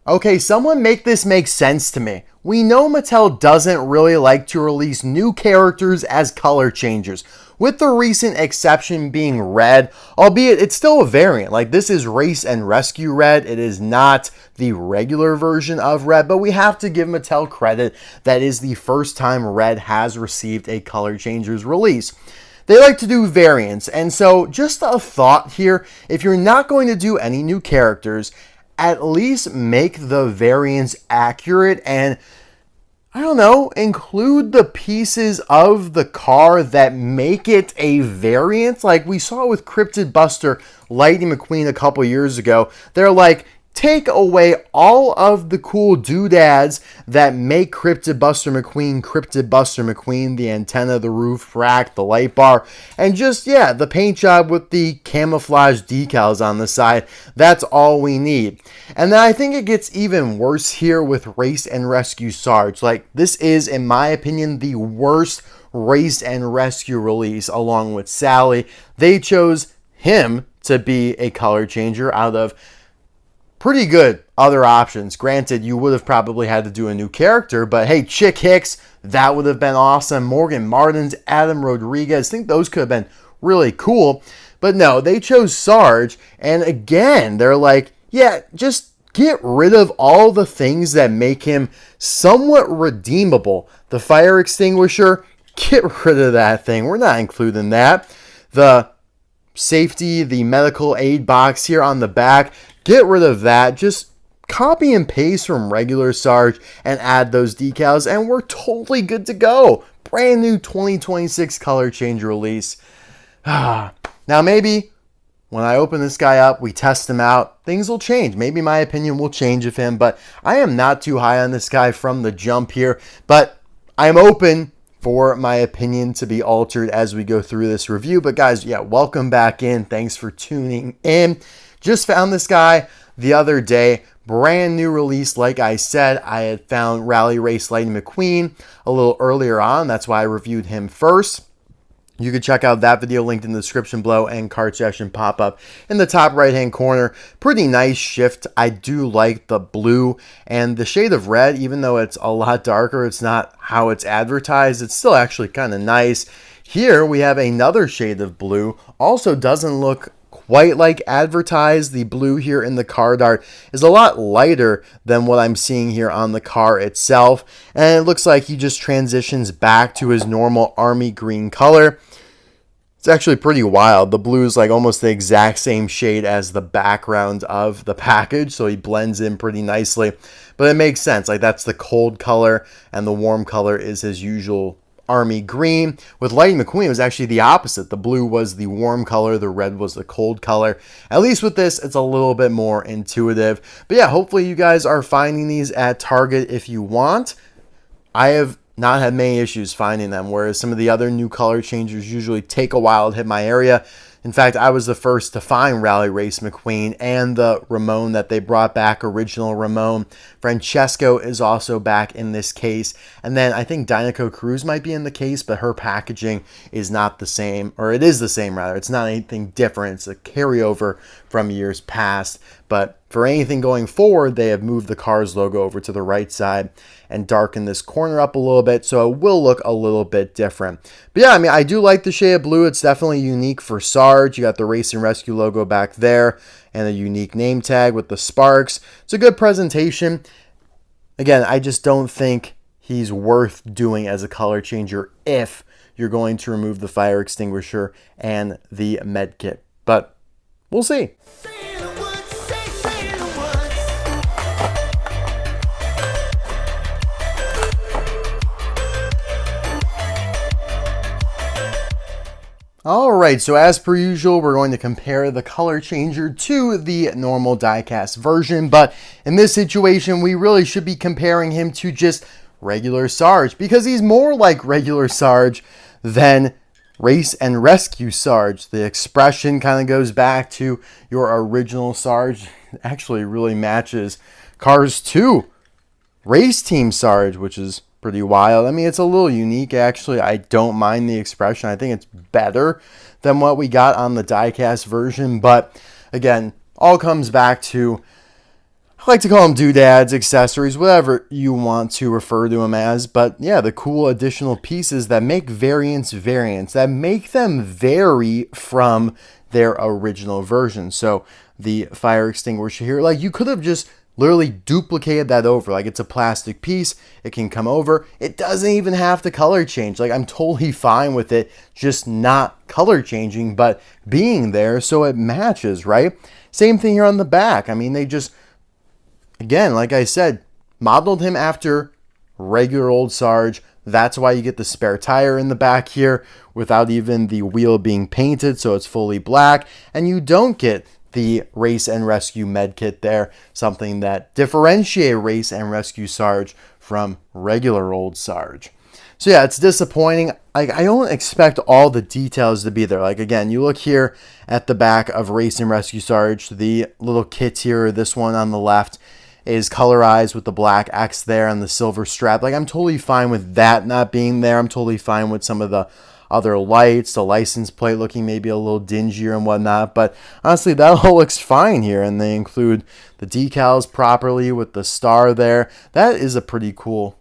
Okay, someone make this make sense to me. We know Mattel doesn't really like to release new characters as color changers, with the recent exception being red, albeit it's still a variant. Like, this is Race and Rescue Red. It is not the regular version of red, but we have to give Mattel credit. That is the first time red has received a color changer's release. They like to do variants, and so just a thought here, if you're not going to do any new characters, at least make the variants accurate and, I don't know, include the pieces of the car that make it a variant. Like we saw with Cryptid Buster Lightning McQueen a couple years ago. They're like, take away all of the cool doodads that make Cryptid Buster McQueen, the antenna, the roof rack, the light bar, and just, yeah, the paint job with the camouflage decals on the side. That's all we need. And then I think it gets even worse here with Race and Rescue Sarge. Like, this is, in my opinion, the worst Race and Rescue release, along with Sally. They chose him to be a color changer out of pretty good other options. Granted, you would have probably had to do a new character, but hey, Chick Hicks, that would have been awesome. Morgan Martins, Adam Rodriguez, I think those could have been really cool. But no, they chose Sarge, and again, they're like, yeah, just get rid of all the things that make him somewhat redeemable. The fire extinguisher, get rid of that thing. We're not including that. The safety, the medical aid box here on the back, get rid of that. Just copy and paste from regular Sarge and add those decals, and we're totally good to go. Brand new 2026 color change release. Now maybe when I open this guy up, we test him out, things will change. Maybe my opinion will change of him, but I am not too high on this guy from the jump here. But I'm open for my opinion to be altered as we go through this review. But guys, yeah, welcome back in. Thanks for tuning in. Just found this guy the other day. Brand new release. Like I said, I had found Rally Race Lightning McQueen a little earlier on. That's why I reviewed him first. You can check out that video linked in the description below and card session pop up in the top right hand corner. Pretty nice shift. I do like the blue and the shade of red, even though it's a lot darker. It's not how it's advertised. It's still actually kind of nice. Here we have another shade of blue. Also doesn't look quite like advertised. The blue here in the card art is a lot lighter than what I'm seeing here on the car itself. And it looks like he just transitions back to his normal army green color. It's actually pretty wild. The blue is like almost the exact same shade as the background of the package, so he blends in pretty nicely. But it makes sense. Like, that's the cold color, and the warm color is his usual army green. With Lightning McQueen, it was actually the opposite. The blue was the warm color, the red was the cold color. At least with this, it's a little bit more intuitive. But yeah, hopefully you guys are finding these at Target if you want. I have not had many issues finding them, whereas some of the other new color changers usually take a while to hit my area. In fact, I was the first to find Rally Race McQueen and the Ramone that they brought back, original Ramone. Francesco is also back in this case. And then I think Dinoco Cruz might be in the case, but her packaging is not the same, or it is the same rather. It's not anything different. It's a carryover from years past. But for anything going forward, they have moved the Cars logo over to the right side and darkened this corner up a little bit, so it will look a little bit different. But yeah, I mean, I do like the shade of blue. It's definitely unique for Sarge. You got the Race and Rescue logo back there and a unique name tag with the sparks. It's a good presentation. Again, I just don't think he's worth doing as a color changer if you're going to remove the fire extinguisher and the med kit. But we'll see. Alright, so as per usual, we're going to compare the color changer to the normal diecast version, but in this situation, we really should be comparing him to just regular Sarge, because he's more like regular Sarge than Race and Rescue Sarge. The expression kind of goes back to your original Sarge. It actually really matches Cars 2 Race Team Sarge, which is pretty wild. I mean, it's a little unique, actually. I don't mind the expression. I think it's better than what we got on the diecast version. But again, all comes back to I like to call them doodads, accessories, whatever you want to refer to them as. But yeah, the cool additional pieces that make variants, that make them vary from their original version. So the fire extinguisher here, like you could have just literally duplicated that over. Like it's a plastic piece, it can come over. It doesn't even have to color change. Like I'm totally fine with it just not color changing, but being there so it matches, right? Same thing here on the back. I mean, they just, again, like I said, modeled him after regular old Sarge. That's why you get the spare tire in the back here without even the wheel being painted, so it's fully black. And you don't get the Race and Rescue medkit there, something that differentiates Race and Rescue Sarge from regular old Sarge. So yeah, it's disappointing. Like I don't expect all the details to be there. Like again, you look here at the back of Race and Rescue Sarge, the little kit here, this one on the left is colorized with the black X there and the silver strap. Like I'm totally fine with that not being there. I'm totally fine with some of the other lights, the license plate looking maybe a little dingier and whatnot. But honestly, that all looks fine here. And they include the decals properly with the star there. That is a pretty cool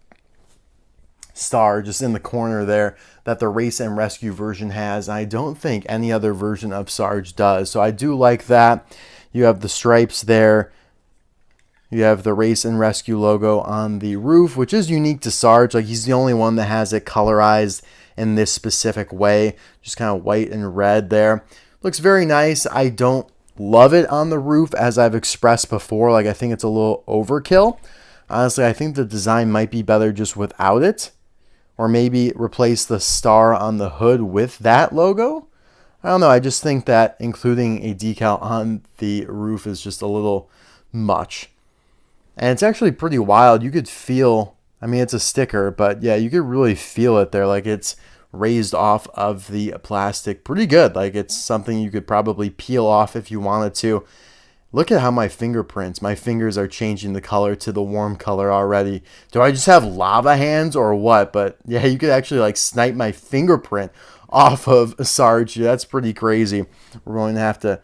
star just in the corner there that the Race and Rescue version has. I don't think any other version of Sarge does. So I do like that. You have the stripes there. You have the Race and Rescue logo on the roof, which is unique to Sarge. Like he's the only one that has it colorized in this specific way, just kind of white and red there. Looks very nice. I don't love it on the roof, as I've expressed before. Like I think it's a little overkill. Honestly, I think the design might be better just without it, or maybe replace the star on the hood with that logo. I don't know. I just think that including a decal on the roof is just a little much. And it's actually pretty wild. You could feel, I mean, it's a sticker, but yeah, you could really feel it there. Like it's raised off of the plastic pretty good. Like it's something you could probably peel off if you wanted to. Look at how my fingers are changing the color to the warm color already. Do I just have lava hands or what? But yeah, you could actually like snipe my fingerprint off of Sarge. That's pretty crazy. We're going to have to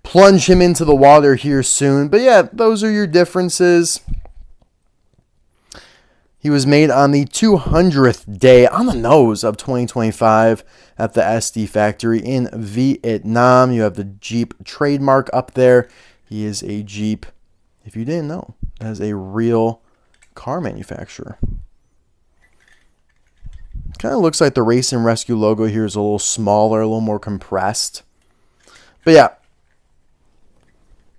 plunge him into the water here soon. But yeah, those are your differences. He was made on the 200th day on the nose of 2025 at the SD factory in Vietnam. You have the Jeep trademark up there. He is a Jeep, if you didn't know, as a real car manufacturer. Kind of looks like the Race and Rescue logo here is a little smaller, a little more compressed. But yeah.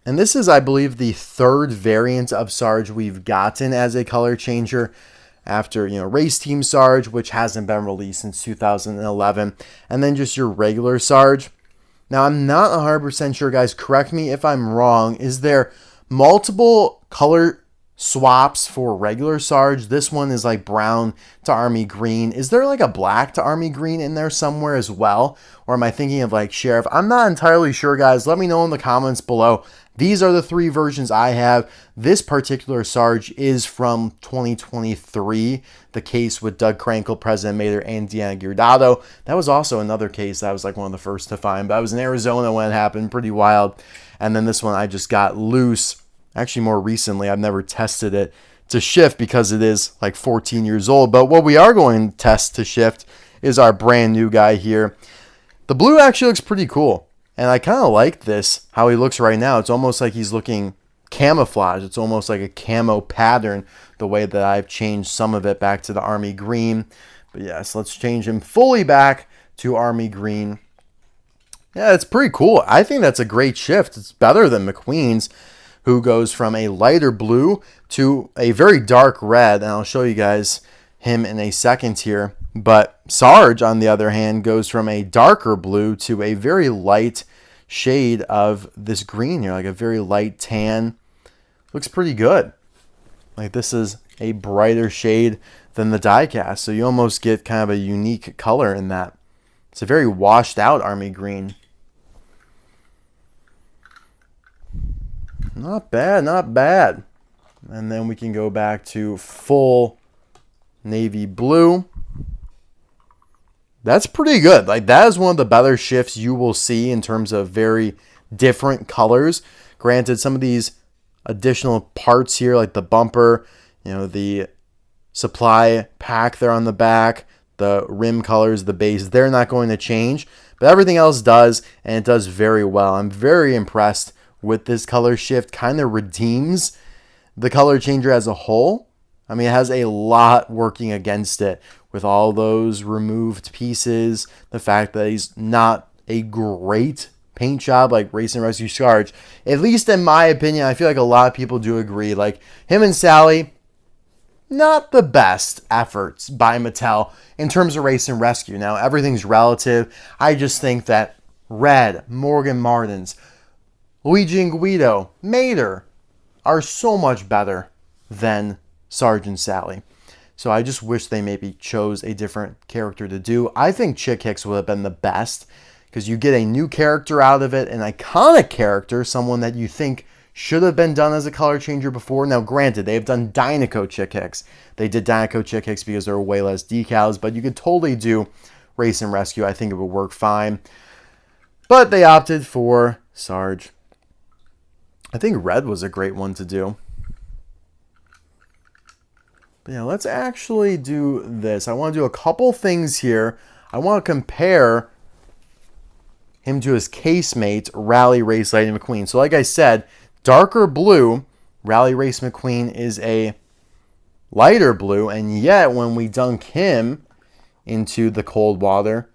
And this is, I believe, the third variant of Sarge we've gotten as a color changer after, Race Team Sarge, which hasn't been released since 2011, and then just your regular Sarge. Now, I'm not 100% sure, guys. Correct me if I'm wrong. Is there multiple color swaps for regular Sarge? This one is like brown to army green. Is there like a black to army green in there somewhere as well? Or am I thinking of like Sheriff? I'm not entirely sure, guys. Let me know in the comments below. These are the three versions I have. This particular Sarge is from 2023, the case with Doug Krankle, President Mater, and Deanna Giordano. That was also another case that I was like one of the first to find, but I was in Arizona when it happened, pretty wild. And then this one I just got loose, actually more recently. I've never tested it to shift because it is like 14 years old. But what we are going to test to shift is our brand new guy here. The blue actually looks pretty cool. And I kind of like this, how he looks right now. It's almost like he's looking camouflage. It's almost like a camo pattern, the way that I've changed some of it back to the army green. But yes, let's change him fully back to army green. Yeah, it's pretty cool. I think that's a great shift. It's better than McQueen's, who goes from a lighter blue to a very dark red. And I'll show you guys him in a second here. But Sarge, on the other hand, goes from a darker blue to a very light shade of this green here, like a very light tan. Looks pretty good. Like this is a brighter shade than the die-cast, so you almost get kind of a unique color in that. It's a very washed out army green. Not bad, not bad. And then we can go back to full navy blue. That's pretty good. Like that is one of the better shifts you will see in terms of very different colors. Granted, some of these additional parts here, like the bumper, the supply pack there on the back, the rim colors, the base, they're not going to change, but everything else does, and it does very well. I'm very impressed with this color shift. Kind of redeems the color changer as a whole. I mean, it has a lot working against it with all those removed pieces, the fact that he's not a great paint job like Race Rescue Sarge. At least in my opinion, I feel like a lot of people do agree. Like him and Sally, not the best efforts by Mattel in terms of Race and Rescue. Now, everything's relative. I just think that Red, Morgan Martins, Luigi and Guido, Mater are so much better than Sarge and Sally. So I just wish they maybe chose a different character to do. I think Chick Hicks would have been the best because you get a new character out of it, an iconic character, someone that you think should have been done as a color changer before. Now, granted, they've done Dinoco Chick Hicks. They did Dinoco Chick Hicks because there were way less decals, but you could totally do Race and Rescue. I think it would work fine. But they opted for Sarge. I think Red was a great one to do. But yeah, let's actually do this. I want to do a couple things here. I want to compare him to his casemate, Rally Race Lightning McQueen. So like I said, darker blue, Rally Race McQueen is a lighter blue, and yet when we dunk him into the cold water,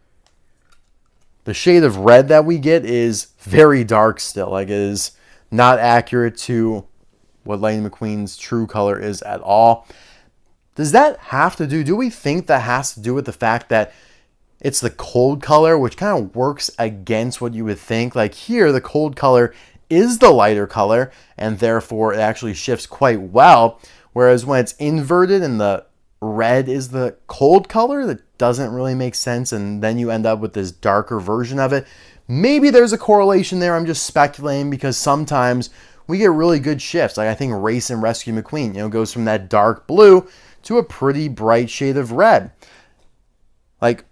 the shade of red that we get is very dark still. Like, it is not accurate to what Lightning McQueen's true color is at all. Does that have to do we think that has to do with the fact that it's the cold color, which kind of works against what you would think? Like here, the cold color is the lighter color, and therefore it actually shifts quite well. Whereas when it's inverted and the red is the cold color, that doesn't really make sense, and then you end up with this darker version of it. Maybe there's a correlation there. I'm just speculating because sometimes we get really good shifts. Like I think Race and Rescue McQueen, goes from that dark blue to a pretty bright shade of red. Like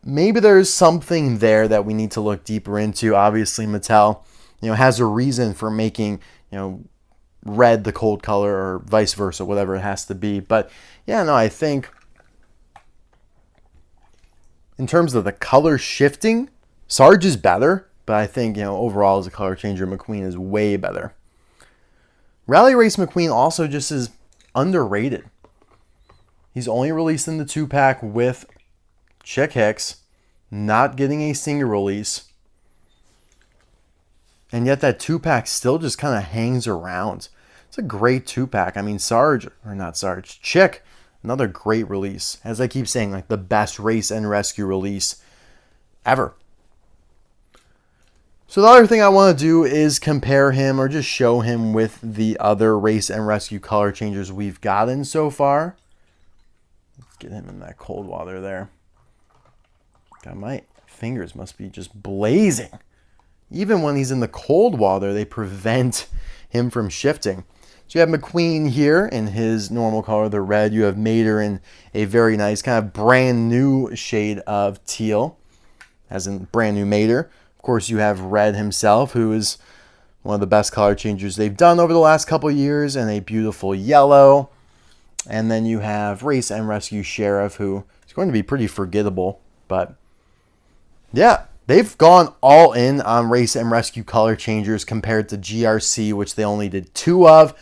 maybe there's something there that we need to look deeper into. Obviously, Mattel, has a reason for making, red the cold color or vice versa, whatever it has to be. But yeah, no, I think in terms of the color shifting, Sarge is better, but I think, overall as a color changer, McQueen is way better. Rally Race McQueen also just is underrated. He's only released in the 2-pack with Chick Hicks, not getting a single release. And yet that 2-pack still just kind of hangs around. It's a great 2-pack. I mean, Chick, another great release. As I keep saying, like the best Race and Rescue release ever. So the other thing I want to do is compare him or just show him with the other Race and Rescue color changers we've gotten so far. Let's get him in that cold water there. God, my fingers must be just blazing. Even when he's in the cold water, they prevent him from shifting. So you have McQueen here in his normal color, the red. You have Mater in a very nice kind of brand new shade of teal, as in brand new Mater. Of course, you have Red himself, who is one of the best color changers they've done over the last couple of years, and a beautiful yellow. And then you have Race and Rescue Sheriff, who is going to be pretty forgettable. But yeah, they've gone all in on Race and Rescue color changers compared to GRC, which they only did 2 of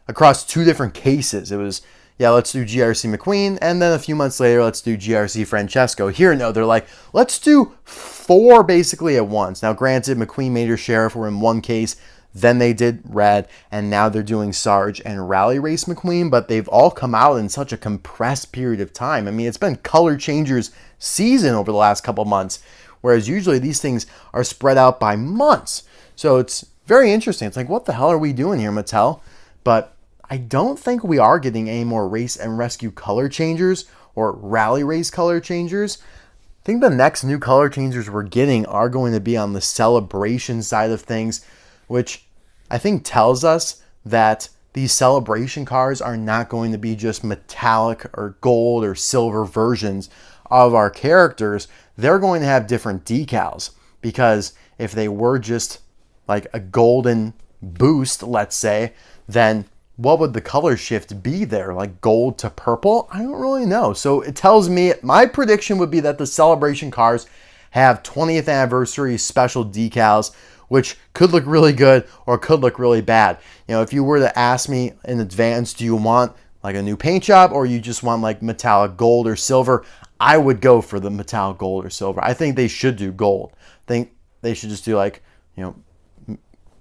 across 2 different cases. It was, let's do GRC McQueen, and then a few months later, let's do GRC Francesco. Here, no, they're like, let's do 4 basically at once. Now, granted, McQueen, Mater, Sheriff were in one case, then they did Red, and now they're doing Sarge and Rally Race McQueen, but they've all come out in such a compressed period of time. I mean, it's been color changers season over the last couple months, whereas usually these things are spread out by months. So it's very interesting. It's like, what the hell are we doing here, Mattel? But I don't think we are getting any more Race and Rescue color changers or Rally Race color changers. I think the next new color changers we're getting are going to be on the celebration side of things, which I think tells us that these celebration cars are not going to be just metallic or gold or silver versions of our characters. They're going to have different decals, because if they were just like a golden boost, let's say, then what would the color shift be there? Like gold to purple? I don't really know. So it tells me, my prediction would be that the celebration cars have 20th anniversary special decals, which could look really good or could look really bad. You know, if you were to ask me in advance, do you want like a new paint job or you just want like metallic gold or silver? I would go for the metallic gold or silver. I think they should do gold. I think they should just do like, you know,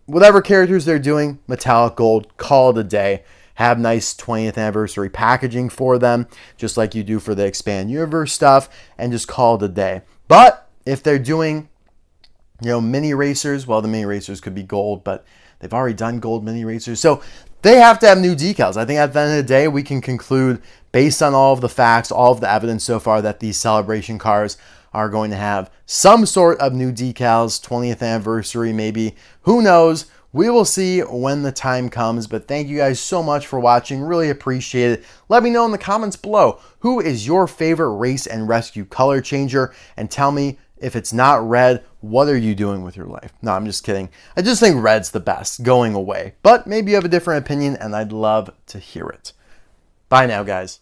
whatever characters they're doing, metallic gold, call it a day. Have nice 20th anniversary packaging for them, just like you do for the Expand Universe stuff, and just call it a day. But if they're doing, you know, mini racers, well, the mini racers could be gold, but they've already done gold mini racers. So they have to have new decals. I think at the end of the day, we can conclude, based on all of the facts, all of the evidence so far, that these celebration cars are going to have some sort of new decals, 20th anniversary maybe. Who knows? We will see when the time comes, but thank you guys so much for watching. Really appreciate it. Let me know in the comments below, who is your favorite Race and Rescue color changer? And tell me, if it's not red, what are you doing with your life? No, I'm just kidding. I just think red's the best, going away. But maybe you have a different opinion, and I'd love to hear it. Bye now, guys.